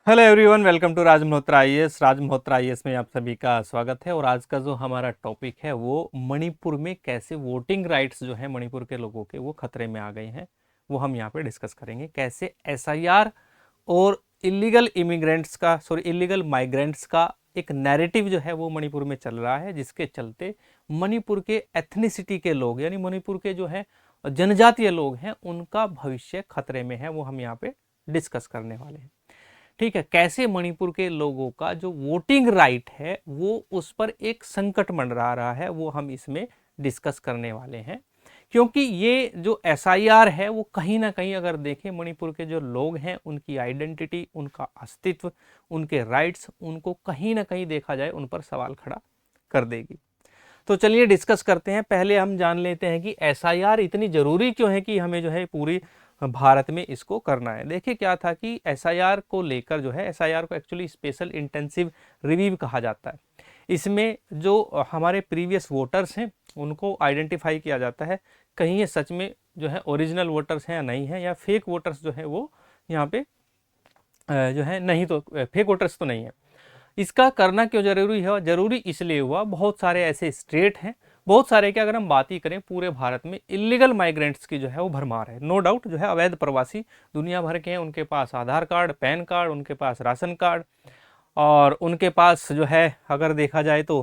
Hello everyone, welcome to Raj Malhotra IAS. Raj Malhotra IAS में आप सभी का स्वागत है। और आज का जो हमारा टॉपिक है वो मणिपुर में कैसे वोटिंग राइट्स जो है मणिपुर के लोगों के वो खतरे में आ गए हैं, वो हम यहाँ पे डिस्कस करेंगे। कैसे एसआईआर और इलीगल माइग्रेंट्स का एक नैरेटिव जो है वो मणिपुर में चल रहा है, जिसके चलते मणिपुर के एथनिसिटी के लोग यानी मणिपुर के जो है जनजातीय लोग हैं उनका भविष्य खतरे में है, वो हम यहाँ पे डिस्कस करने वाले हैं। ठीक है, कैसे मणिपुर के लोगों का जो वोटिंग राइट है वो उस पर एक संकट मंडरा रहा है, वो हम इसमें डिस्कस करने वाले हैं। क्योंकि ये जो एसआईआर है वो कहीं ना कहीं अगर देखें मणिपुर के जो लोग हैं उनकी आइडेंटिटी, उनका अस्तित्व, उनके राइट्स, उनको कहीं ना कहीं देखा जाए उन पर सवाल खड़ा कर देगी। तो चलिए डिस्कस करते हैं। पहले हम जान लेते हैं कि एसआईआर इतनी ज़रूरी क्यों है कि हमें जो है पूरी भारत में इसको करना है। देखिए क्या था कि एसआईआर को लेकर जो है, एसआईआर को एक्चुअली स्पेशल इंटेंसिव रिव्यू कहा जाता है। इसमें जो हमारे प्रीवियस वोटर्स हैं उनको आइडेंटिफाई किया जाता है, कहीं ये सच में जो है ओरिजिनल वोटर्स हैं या नहीं है, या फेक वोटर्स जो है वो यहाँ पे जो है नहीं, तो फेक वोटर्स तो नहीं है। इसका करना क्यों जरूरी है? जरूरी इसलिए हुआ, बहुत सारे ऐसे स्टेट हैं, बहुत सारे क्या, अगर हम बात ही करें पूरे भारत में इलीगल माइग्रेंट्स की जो है वो भरमार है। नो डाउट जो है अवैध प्रवासी दुनिया भर के हैं, उनके पास आधार कार्ड, पैन कार्ड, उनके पास राशन कार्ड, और उनके पास जो है अगर देखा जाए तो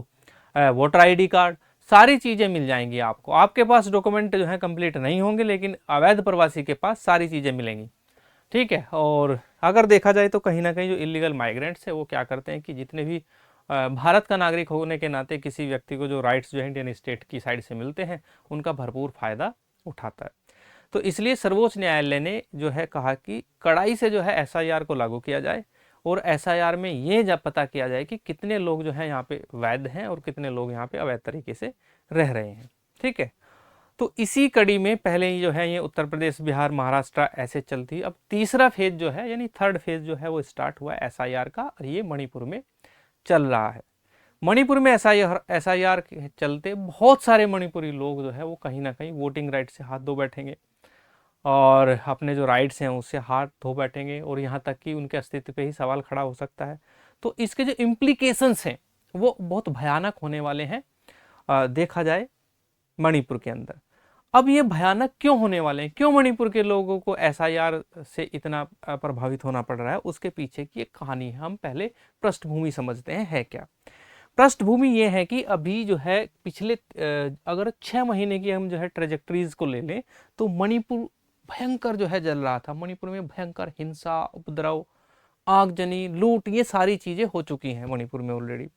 वोटर आईडी कार्ड, सारी चीज़ें मिल जाएंगी आपको। आपके पास डॉक्यूमेंट जो है कंप्लीट नहीं होंगे, लेकिन अवैध प्रवासी के पास सारी चीज़ें मिलेंगी। ठीक है। और अगर देखा जाए तो कहीं ना कहीं जो इलीगल माइग्रेंट्स है वो क्या करते हैं कि जितने भी भारत का नागरिक होने के नाते किसी व्यक्ति को जो राइट्स जो है इंडियन स्टेट की साइड से मिलते हैं उनका भरपूर फायदा उठाता है। तो इसलिए सर्वोच्च न्यायालय ने जो है कहा कि कड़ाई से जो है एसआईआर को लागू किया जाए, और एसआईआर में ये जब पता किया जाए कि कितने लोग जो है यहाँ पे वैध हैं और कितने लोग यहाँ पे अवैध तरीके से रह रहे हैं। ठीक है। तो इसी कड़ी में पहले ही जो है ये उत्तर प्रदेश, बिहार, महाराष्ट्र ऐसे चलती। अब तीसरा फेज जो है यानी थर्ड फेज जो है वो स्टार्ट हुआ एसआईआर का, और ये मणिपुर में चल रहा है। मणिपुर में एसआईआर के चलते बहुत सारे मणिपुरी लोग जो है वो कहीं ना कहीं वोटिंग राइट से हाथ धो बैठेंगे, और अपने जो राइट्स हैं उससे हाथ धो बैठेंगे, और यहाँ तक कि उनके अस्तित्व पे ही सवाल खड़ा हो सकता है। तो इसके जो इम्प्लीकेशंस हैं वो बहुत भयानक होने वाले हैं देखा जाए मणिपुर के अंदर। अब ये भयानक क्यों होने वाले हैं, क्यों मणिपुर के लोगों को एसआईआर से इतना प्रभावित होना पड़ रहा है, उसके पीछे की एक कहानी है। हम पहले पृष्ठभूमि समझते हैं है क्या। पृष्ठभूमि ये है कि अभी जो है पिछले अगर 6 महीने की हम जो है ट्रेजेक्टरीज को ले लें तो मणिपुर भयंकर जो है जल रहा था। मणिपुर में भयंकर हिंसा, उपद्रव, आगजनी, लूट, ये सारी चीज़ें हो चुकी हैं मणिपुर में ऑलरेडी।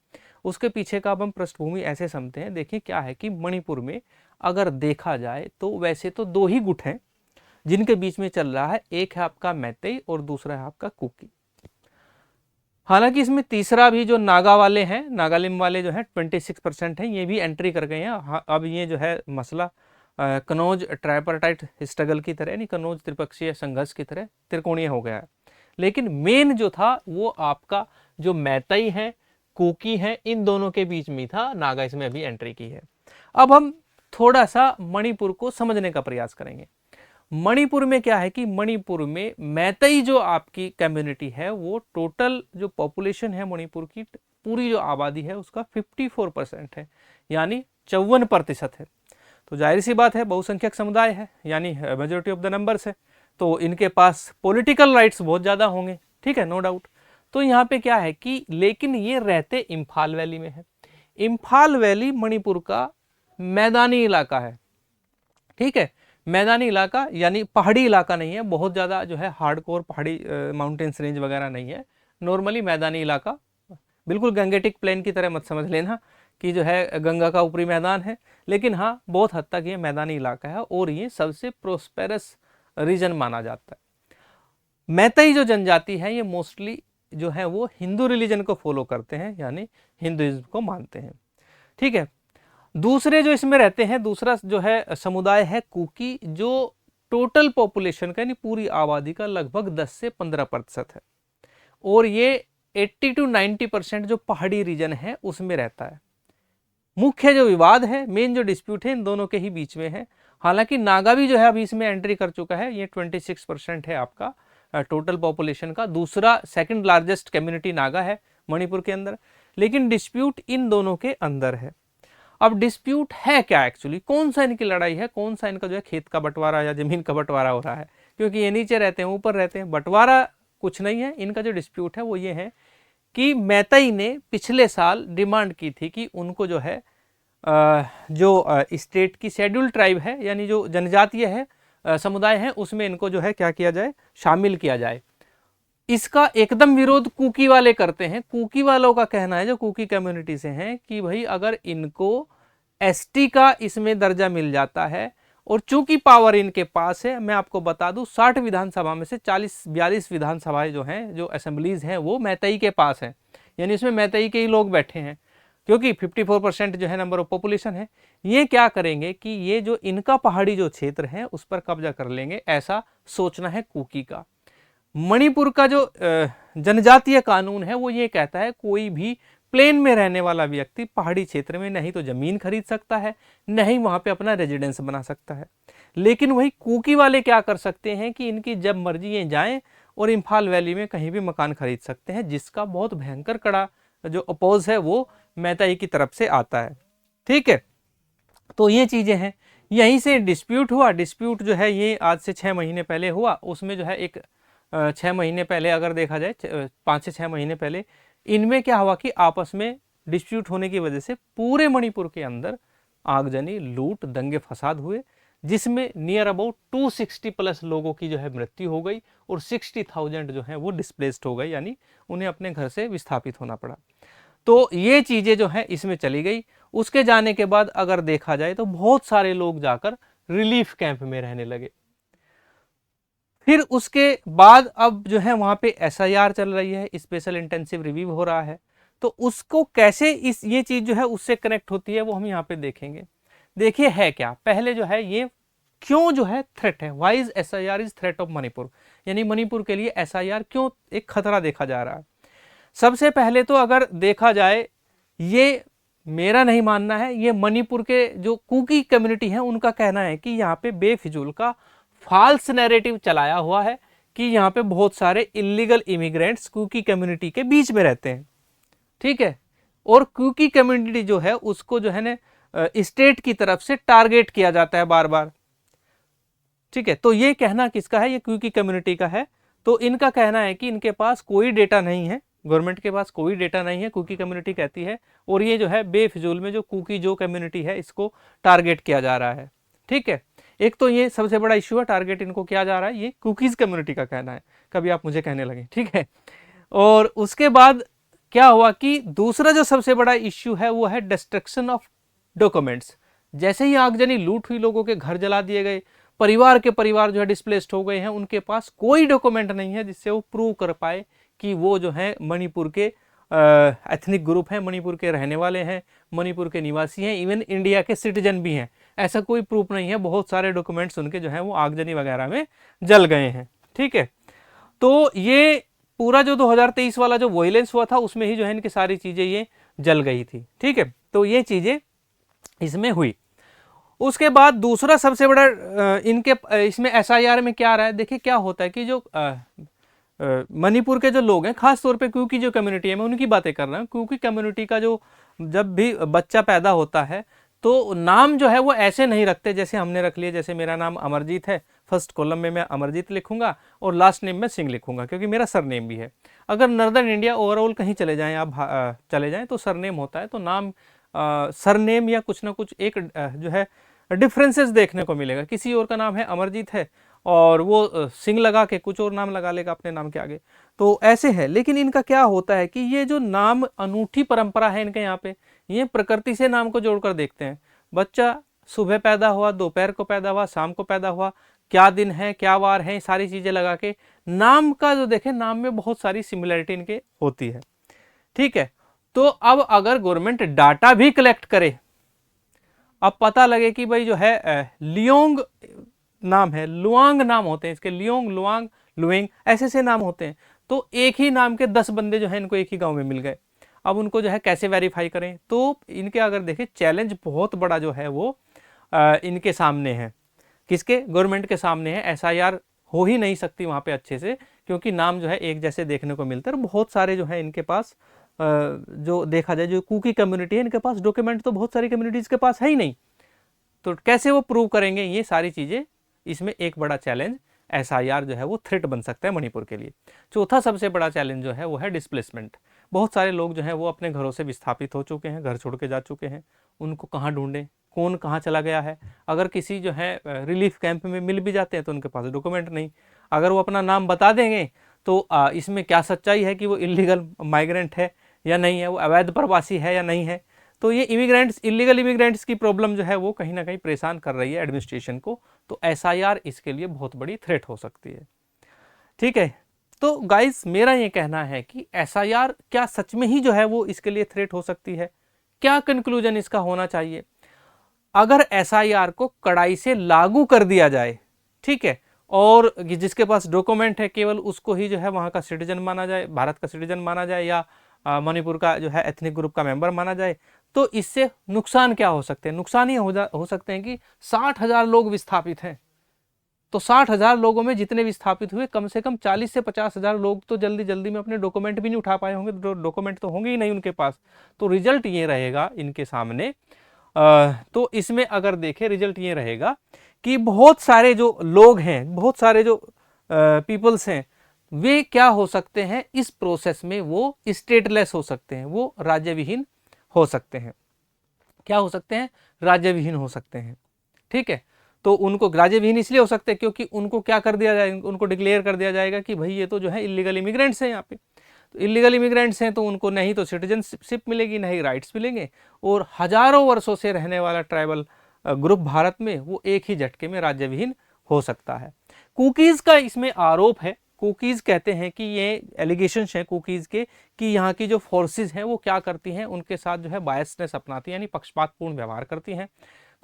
उसके पीछे का अब हम पृष्ठभूमि ऐसे समझते हैं। देखिए क्या है कि मणिपुर में अगर देखा जाए तो वैसे तो दो ही गुट हैं जिनके बीच में चल रहा है, एक है आपका मैतेई और दूसरा है आपका कुकी। हालांकि इसमें तीसरा भी जो नागा वाले हैं, नागालिम वाले जो है 26% हैं, ये भी एंट्री कर गए हैं। अब ये जो है मसला कनौज ट्राइपार्टाइट स्ट्रगल की तरह, यानी कनौज त्रिपक्षीय संघर्ष की तरह त्रिकोणीय हो गया है। लेकिन मेन जो था वो आपका जो मैतई है, कुकी है, इन दोनों के बीच में था। नागा इसमें अभी एंट्री की है। अब हम थोड़ा सा मणिपुर को समझने का प्रयास करेंगे। मणिपुर में क्या है कि मणिपुर में मैतई जो आपकी कम्युनिटी है वो टोटल जो पॉपुलेशन है मणिपुर की पूरी जो आबादी है उसका 54% है, यानी 54% है। तो जाहिर सी बात है बहुसंख्यक समुदाय है, यानी मेजोरिटी ऑफ द नंबर्स है, तो इनके पास पॉलिटिकल राइट्स बहुत ज़्यादा होंगे। ठीक है, नो डाउट। तो यहाँ पे क्या है कि लेकिन ये रहते इम्फाल वैली में है। इम्फाल वैली मणिपुर का मैदानी इलाका है। ठीक है, मैदानी इलाका यानी पहाड़ी इलाका नहीं है, बहुत ज़्यादा जो है हार्डकोर पहाड़ी माउंटेन्स रेंज वगैरह नहीं है, नॉर्मली मैदानी इलाका। बिल्कुल गंगेटिक प्लेन की तरह मत समझ लेना कि जो है गंगा का ऊपरी मैदान है, लेकिन हाँ बहुत हद तक ये मैदानी इलाका है, और ये सबसे प्रोस्पेरस रीजन माना जाता है। मैतई जो जनजाति है ये मोस्टली जो है वो हिंदू रिलीजन को फॉलो करते हैं, यानी हिंदुइज्म को मानते हैं। ठीक है। दूसरे जो इसमें रहते हैं, दूसरा जो है समुदाय है कुकी, जो टोटल पॉपुलेशन का यानी पूरी आबादी का लगभग 10 से 15% है, और ये 80 to 90% जो पहाड़ी रीजन है उसमें रहता है। मुख्य जो विवाद है, मेन जो डिस्प्यूट है इन दोनों के ही बीच में है। हालांकि नागा भी जो है अभी इसमें एंट्री कर चुका है, ये 26% है आपका टोटल पॉपुलेशन का, दूसरा सेकंड लार्जेस्ट कम्युनिटी नागा है मणिपुर के अंदर, लेकिन डिस्प्यूट इन दोनों के अंदर है। अब डिस्प्यूट है क्या एक्चुअली, कौन सा इनकी लड़ाई है, कौन सा इनका जो है खेत का बंटवारा या जमीन का बंटवारा हो रहा है, क्योंकि ये नीचे रहते हैं ऊपर रहते हैं, बंटवारा कुछ नहीं है। इनका जो डिस्प्यूट है वो ये है कि मैतई ने पिछले साल डिमांड की थी कि उनको जो है जो स्टेट की शेड्यूल ट्राइब है यानी जो जनजातीय है समुदाय है उसमें इनको जो है क्या किया जाए, शामिल किया जाए। इसका एकदम विरोध कुकी वाले करते हैं। कुकी वालों का कहना है, जो कुकी कम्युनिटी से हैं, कि भाई अगर इनको एसटी का इसमें दर्जा मिल जाता है और चूंकि पावर इनके पास है, मैं आपको बता दूं 60 विधानसभा में से 42 विधानसभाएं जो हैं, जो असेंबलीज हैं, वो मैतई के पास हैं, यानी इसमें मैतई के ही लोग बैठे हैं, क्योंकि 54% जो है नंबर ऑफ पॉपुलेशन है। ये क्या करेंगे कि ये जो इनका पहाड़ी जो क्षेत्र है उस पर कब्जा कर लेंगे, ऐसा सोचना है कुकी का। मणिपुर का जो जनजातीय कानून है वो ये कहता है कोई भी प्लेन में रहने वाला व्यक्ति पहाड़ी क्षेत्र में नहीं तो जमीन खरीद सकता है, नहीं वहां पे अपना रेजिडेंस बना सकता है। लेकिन वही कुकी वाले क्या कर सकते हैं कि इनकी जब मर्जी ये जाएं और इम्फाल वैली में कहीं भी मकान खरीद सकते हैं, जिसका बहुत भयंकर कड़ा जो अपोज है वो मैतई की तरफ से आता है। ठीक है, तो ये चीजें हैं। यहीं से डिस्प्यूट हुआ। डिस्प्यूट जो है ये आज से 6 महीने पहले हुआ। उसमें जो है एक 6 महीने पहले अगर देखा जाए, 5 से 6 महीने पहले इनमें क्या हुआ कि आपस में डिस्प्यूट होने की वजह से पूरे मणिपुर के अंदर आगजनी, लूट, दंगे फसाद हुए, जिसमें नियर अबाउट 260 प्लस लोगों की जो है मृत्यु हो गई और 60,000 जो है वो डिस्प्लेस्ड हो गई, यानी उन्हें अपने घर से विस्थापित होना पड़ा। तो ये चीजें जो है इसमें चली गई। उसके जाने के बाद अगर देखा जाए तो बहुत सारे लोग जाकर रिलीफ कैंप में रहने लगे। फिर उसके बाद अब जो है वहां पे एसआईआर चल रही है, स्पेशल इंटेंसिव रिव्यू हो रहा है। तो उसको कैसे ये चीज जो है उससे कनेक्ट होती है वो हम यहाँ पे देखेंगे। देखिए है क्या, पहले जो है ये क्यों जो है थ्रेट है, why is SIR is threat of Manipur, यानी मणिपुर के लिए एसआईआर क्यों एक खतरा देखा जा रहा है। सबसे पहले तो अगर देखा जाए, ये मेरा नहीं मानना है, ये मणिपुर के जो कुकी कम्युनिटी है उनका कहना है कि यहाँ पे बेफिजूल का फॉल्स नैरेटिव चलाया हुआ है कि यहाँ पे बहुत सारे इलीगल इमिग्रेंट्स कुकी कम्युनिटी के बीच में रहते हैं। ठीक है, और कुकी कम्युनिटी जो है उसको जो है ना स्टेट की तरफ से टारगेट किया जाता है बार बार। ठीक है, तो ये कहना किसका है, ये कुकी कम्युनिटी का है। तो इनका कहना है कि इनके पास कोई डेटा नहीं है, गवर्नमेंट के पास कोई डेटा नहीं है, कुकी कम्युनिटी कहती है, और ये जो है बेफिजूल में जो कुकी जो कम्युनिटी है इसको टारगेट किया जा रहा है। ठीक है, एक तो ये सबसे बड़ा इश्यू है, टारगेट इनको किया जा रहा है, ये कुकीज कम्युनिटी का कहना है, कभी आप मुझे कहने लगे। ठीक है, और उसके बाद क्या हुआ कि दूसरा जो सबसे बड़ा इश्यू है वो है डिस्ट्रक्शन ऑफ डॉक्यूमेंट्स। जैसे ही आगजनी, लूट हुई, लोगों के घर जला दिए गए, परिवार के परिवार जो है डिस्प्लेस्ड हो गए हैं, उनके पास कोई डॉक्यूमेंट नहीं है जिससे वो प्रूव कर पाए कि वो जो है मणिपुर के एथनिक ग्रुप हैं, मणिपुर के रहने वाले हैं, मणिपुर के निवासी हैं, इवन इंडिया के सिटीजन भी हैं। ऐसा कोई प्रूफ नहीं है। बहुत सारे डॉक्यूमेंट्स उनके जो है वो आगजनी वगैरह में जल गए हैं। ठीक है, तो ये पूरा जो 2023 वाला जो वायलेंस हुआ था उसमें ही जो है इनकी सारी चीजें ये जल गई थी। ठीक है, तो ये चीजें इसमें हुई। उसके बाद दूसरा सबसे बड़ा इनके इसमें एसआईआर में क्या आ रहा है, देखिए क्या होता है कि जो मणिपुर के जो लोग हैं, खास तौर पे क्योंकि जो कम्युनिटी है, मैं उनकी बातें कर रहा हूँ। क्योंकि कम्युनिटी का जो जब भी बच्चा पैदा होता है तो नाम जो है वो ऐसे नहीं रखते जैसे हमने रख लिया। जैसे मेरा नाम अमरजीत है, फर्स्ट कॉलम में मैं अमरजीत लिखूंगा और लास्ट नेम में सिंह लिखूंगा, क्योंकि मेरा सरनेम भी है। अगर नॉर्दर्न इंडिया ओवरऑल कहीं चले जाएं आप, चले जाएं तो सरनेम होता है, तो नाम सरनेम या कुछ ना कुछ एक जो है डिफरेंसेस देखने को मिलेगा। किसी और का नाम है अमरजीत है और वो सिंह लगा के कुछ और नाम लगा लेगा अपने नाम के आगे, तो ऐसे है। लेकिन इनका क्या होता है कि ये जो नाम अनूठी परंपरा है इनके यहाँ पे, ये प्रकृति से नाम को जोड़कर देखते हैं। बच्चा सुबह पैदा हुआ, दोपहर को पैदा हुआ, शाम को पैदा हुआ, क्या दिन है, क्या वार है, सारी चीजें लगा के नाम का जो देखें, नाम में बहुत सारी सिमिलरिटी इनके होती है। ठीक है, तो अब अगर गवर्नमेंट डाटा भी कलेक्ट करे, अब पता लगे कि भाई जो है लियोंग नाम है, लुआंग नाम होते हैं इसके, लियोंग, लुआंग, लुएंग, ऐसे से नाम होते हैं। तो एक ही नाम के 10 बंदे जो है इनको एक ही गांव में मिल गए। अब उनको जो है कैसे वेरीफाई करें, तो इनके अगर देखें चैलेंज बहुत बड़ा जो है वो इनके सामने है। किसके, गवर्नमेंट के सामने है। एसआईआर हो ही नहीं सकती वहाँ पे अच्छे से, क्योंकि नाम जो है एक जैसे देखने को मिलते हैं। बहुत सारे जो है इनके पास जो देखा जाए जो कुकी कम्युनिटी है इनके पास डॉक्यूमेंट तो बहुत सारी कम्युनिटीज़ के पास है ही नहीं, तो कैसे वो प्रूव करेंगे ये सारी चीज़ें। इसमें एक बड़ा चैलेंज एसआईआर जो है वो थ्रेट बन सकता है मणिपुर के लिए। चौथा सबसे बड़ा चैलेंज जो है वो है डिस्प्लेसमेंट। बहुत सारे लोग जो हैं वो अपने घरों से विस्थापित हो चुके हैं, घर छोड़ के जा चुके हैं, उनको कहाँ ढूंढें, कौन कहाँ चला गया है। अगर किसी जो है रिलीफ कैंप में मिल भी जाते हैं तो उनके पास डॉक्यूमेंट नहीं। अगर वो अपना नाम बता देंगे तो इसमें क्या सच्चाई है कि वो इलीगल माइग्रेंट है या नहीं है, वो अवैध प्रवासी है या नहीं है। तो ये इमिग्रेंट्स, इलीगल इमिग्रेंट्स की प्रॉब्लम जो है वो कहीं ना कहीं परेशान कर रही है एडमिनिस्ट्रेशन को। तो एसआईआर इसके लिए बहुत बड़ी थ्रेट हो सकती है। ठीक है, तो गाइस मेरा ये कहना है कि एसआईआर क्या सच में ही जो है वो इसके लिए थ्रेट हो सकती है? क्या कंक्लूजन इसका होना चाहिए? अगर एसआईआर को कड़ाई से लागू कर दिया जाए, ठीक है, और जिसके पास डॉक्यूमेंट है केवल उसको ही जो है वहाँ का सिटीजन माना जाए, भारत का सिटीजन माना जाए, या मणिपुर का जो है एथनिक ग्रुप का मेंबर माना जाए, तो इससे नुकसान क्या हो सकते हैं? नुकसान ये हो सकते हैं कि 60,000 लोग विस्थापित हैं, तो 60,000 लोगों में जितने विस्थापित हुए कम से कम 40 से 50,000 लोग तो जल्दी जल्दी में अपने डॉक्यूमेंट भी नहीं उठा पाए होंगे, डॉक्यूमेंट तो होंगे ही नहीं उनके पास। तो रिजल्ट ये रहेगा इनके सामने, तो इसमें अगर देखें रिजल्ट ये रहेगा कि बहुत सारे जो लोग हैं, बहुत सारे जो पीपल्स हैं, वे क्या हो सकते हैं इस प्रोसेस में, वो स्टेटलेस हो सकते हैं, वो राज्य विहीन हो सकते हैं। क्या हो सकते हैं? राज्य विहीन हो सकते हैं। ठीक है, तो उनको राज्य विहीन इसलिए हो सकते हैं क्योंकि उनको क्या कर दिया जाएगा, उनको डिक्लेयर कर दिया जाएगा कि भाई ये तो जो है इलीगल इमिग्रेंट्स हैं यहाँ पे। तो इलीगल इमिग्रेंट्स हैं तो उनको नहीं तो सिटीजनशिप मिलेगी, नहीं राइट्स मिलेंगे, और हजारों वर्षों से रहने वाला ट्राइबल ग्रुप भारत में वो एक ही झटके में राज्य विहीन हो सकता है। कुकीज़ का इसमें आरोप है, कुकीज़ कहते हैं कि ये एलिगेशंस हैं कुकीज़ के कि यहाँ की जो फोर्सेस हैं वो क्या करती हैं, उनके साथ जो है बायसनेस अपनाती हैं, यानी पक्षपातपूर्ण व्यवहार करती हैं,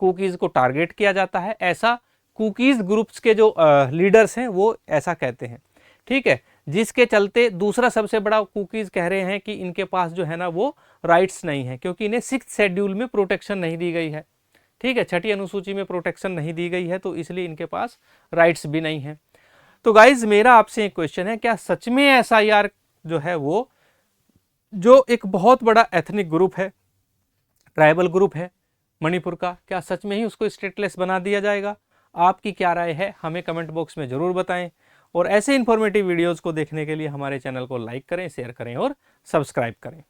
कुकीज़ को टारगेट किया जाता है, ऐसा कुकीज़ ग्रुप्स के जो लीडर्स हैं वो ऐसा कहते हैं। ठीक है, जिसके चलते दूसरा सबसे बड़ा कुकीज़ कह रहे हैं कि इनके पास जो है ना वो राइट्स नहीं है, क्योंकि इन्हें 6th शेड्यूल में प्रोटेक्शन नहीं दी गई है। ठीक है, 6ठी अनुसूची में प्रोटेक्शन नहीं दी गई है, तो इसलिए इनके पास राइट्स भी नहीं है। तो गाइज मेरा आपसे एक क्वेश्चन है, क्या सच में एसआईआर जो है वो जो एक बहुत बड़ा एथनिक ग्रुप है, ट्राइबल ग्रुप है मणिपुर का, क्या सच में ही उसको स्टेटलेस बना दिया जाएगा? आपकी क्या राय है हमें कमेंट बॉक्स में ज़रूर बताएं, और ऐसे इन्फॉर्मेटिव वीडियोज़ को देखने के लिए हमारे चैनल को लाइक करें, शेयर करें और सब्सक्राइब करें।